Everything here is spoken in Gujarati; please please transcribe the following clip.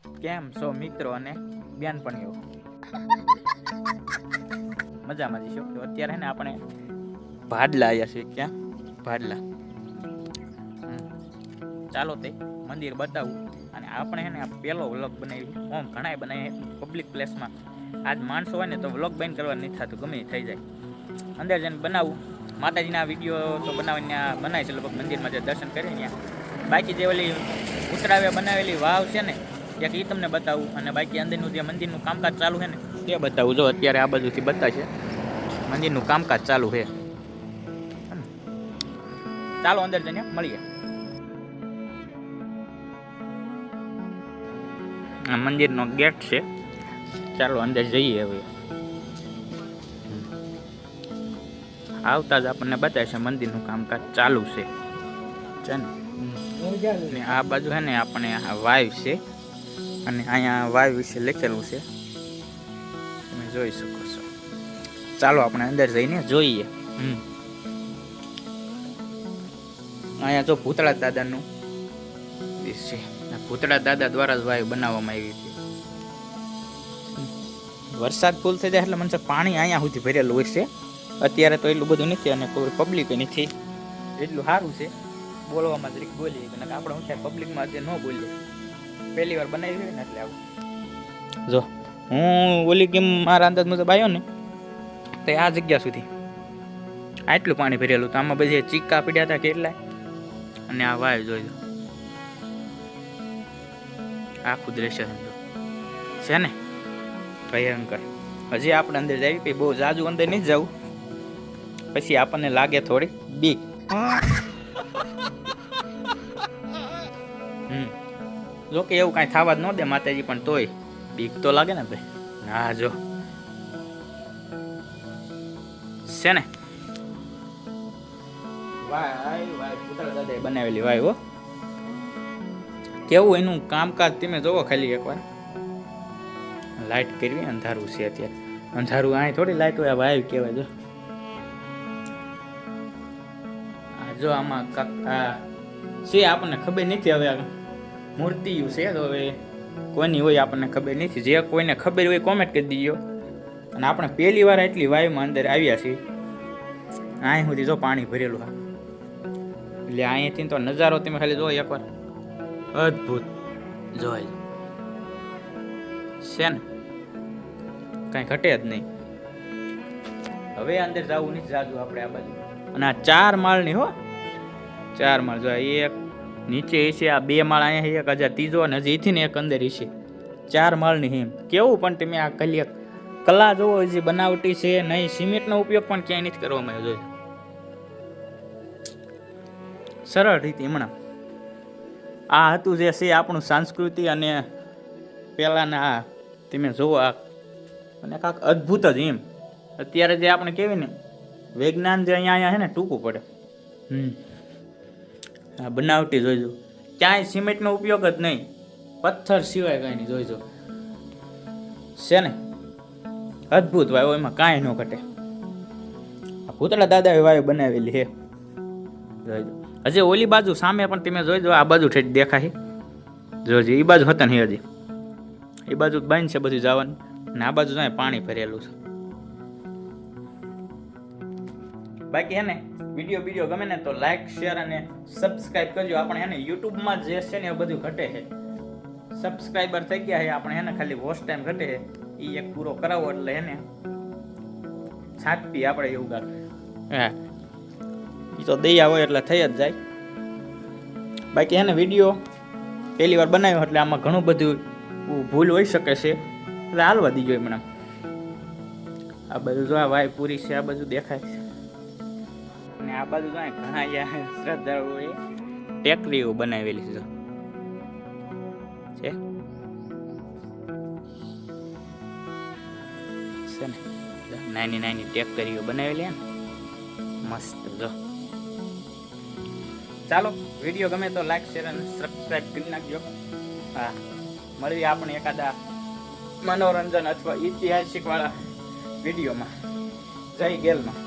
કેમ છો મિત્રો અને બેનપણીઓ? મજામાં જઈશું. તો અત્યારે ને આપણે ભાડલા આવ્યા છીએ. ક્યાં? ભાડલા. ચાલો તે મંદિર બતાવું. અને આપણે હે ને પેલો વ્લોગ બનાવી. ઓમ ઘણા બનાવી પબ્લિક પ્લેસમાં. આજ માણસો હોય ને તો વ્લોગ બંધ કરવા નથી થતું, ગમે થઈ જાય. અંદર જઈને બનાવું. માતાજીના વિડીયો તો બનાવે છે લગભગ મંદિરમાં જે દર્શન કરીને ત્યાં. બાકી જે ઓલી ઉતરાવે બનાવેલી વાવ છે ને એક એ તમને બતાવું, અને બાકી અંદરનું જે મંદિરનું કામકાજ ચાલુ છે ને તે બતાવું. જો અત્યારે આ બાજુથી બતાવશે મંદિરનું કામકાજ ચાલુ છે. ચાલો અંદર જઈને મળીએ. આ મંદિરનો ગેટ છે. ચાલો અંદર જઈએ. હવે આવતા જ આપણને બતાવશે મંદિરનું કામકાજ ચાલુ છે. ને આ બાજુ છે ને આપણે વાવ છે, અને અહીંયા વાવ વિશે લખેલું છે, તમે જોઈ શકો છો. ચાલો આપણે અંદર જઈને જોઈએ. અહીંયા જો ભૂતળા દાદાનું છે. ભૂતળા દાદા દ્વારા જ વાવ બનાવવામાં આવી છે. વરસાદ ફૂલ થઈ જાય એટલે મને પાણી અહીંયા સુધી ભરેલું હોય છે. અત્યારે તો એટલું બધું નથી, અને કોઈ પબ્લિક નથી. એટલું સારું છે. બોલવામાં જરીક બોલીએ, આપણે હું થાય પબ્લિકમાં જે ન બોલીએ. પહેલી વાર બનાવી હોય ને એટલે આવું. જો હું ઓલી કેમ મારા અંદાજ મુજબ આવ્યો ને તો આ જગ્યા સુધી આટલું પાણી ભરેલું. તો આમાં બધી ચીકા પડ્યા હતા કેટલાય. અને આ વાવ જોઈજો, આખું દ્રશ્ય છે ને ભયંકર. હજી આપણે અંદર જઈએ કે બહુ જાજુ અંદર નહીં જવું, પછી આપણને લાગે થોડી બીક. જો કે એવું કાંઈ થવા જ ન દે માતાજી, પણ તોય બીક તો લાગે ને ભાઈ. હા જો છે ને વાય બનાવેલી વાય. હો કેવું એનું કામકાજ તમે જોવો ખાલી એકવાર. લાઈટ કરવી, અંધારું છે અત્યારે. અંધારું અહીં થોડી લાઈટ હોય, વાય કહેવાય. જો જો આમાં છે આપણને ખબર નથી. હવે મૂર્તિઓ છે તો હવે કોઈની હોય આપણને ખબર નથી. જે કોઈને ખબર હોય કોમેન્ટ કરી દીજો. અને આપણે પહેલી વાર એટલી વાયુમાં અંદર આવ્યા છીએ. અહીં સુધી જો પાણી ભરેલું. હા એટલે અહીંથી તો નજારો તમે ખાલી જો એકવાર, અદ્ભુત જોઈ છે ને, કાંઈ ઘટે જ નહીં. હવે અંદર જવું નથી જાજુ આપણે આ બાજુ. અને આ 4 માળની હો, 4 માળ. જો એક નીચે છે, આ 2 માળ અહીંયા, એક હજાર ત્રીજો, અને હજી એથી ને એક અંદર છે. 4 માળની હિમ કેવું. પણ તમે આ કલા જોવો, હજી બનાવટી છે નહીં. સિમેન્ટનો ઉપયોગ પણ ક્યાંય નથી કરવામાં આવ્યો. જોઈ સરળ રીતે હમણાં આ હતું જે છે આપણું સંસ્કૃતિ. અને પહેલાના આ તમે જોવો આ, અને કાંક અદ્ભુત જ એમ. અત્યારે જે આપણે કહેવાય ને વિજ્ઞાન જે અહીંયા છે ને ટૂંકું પડે. આ બનાવટી જોઈજો, ક્યાંય સિમેન્ટનો ઉપયોગ જ નહીં, પથ્થર સિવાય કાંઈ નહીં. જોઈજો છે ને અદ્ભુત વાય, એમાં કાંઈ ન ઘટે. આ ભૂતળા દાદાએ વાય બનાવેલી છે. જોઈજો હજી ઓલી બાજુ સામે પણ તમે જોઈજો, આ બાજુ ઠેઠ દેખાય. જોજો એ બાજુ હતા ને હજી એ બાજુ બંધ છે બધું જવાનું. અને આ બાજુ જાય પાણી ભરેલું છે. બાકી હે ને વિડીયો ગમે ને તો લાઈક, શેર અને સબસ્ક્રાઇબ કરજો. આપણે હે ને યુટ્યુબમાં જે છે ને એ બધું ઘટે છે. સબસ્ક્રાઈબર થઈ ગયા છે આપણે, હે ને ખાલી વોચ ટાઈમ ઘટે છે. એ એક પૂરો કરાવો એટલે હે ને છાપી આપણે એવું ગાત. હા એ તો દયા હોય એટલે થઈ જ જાય. બાકી હે ને વિડીયો પહેલી વાર બનાવ્યો એટલે આમાં ઘણું બધું ભૂલ હોઈ શકે છે, એટલે હાલવા દીજો એમને. આ બધું જો આ વાય પૂરી છે, આ બધું દેખાય છે. અને આ બાજુ જો ઘણા શ્રદ્ધાળુઓએ ટેકરીઓ બનાવેલી છે. ને નાની ટેકરીઓ બનાવેલી ને મસ્ત. જો ચાલો વિડીયો ગમે તો લાઈક, શેર અને સબસ્ક્રાઇબ કરી નાખજો. હા મળીએ આપણે એકાદા મનોરંજન અથવા ઐતિહાસિક વાળા વિડીયોમાં. જય ગેલમાં.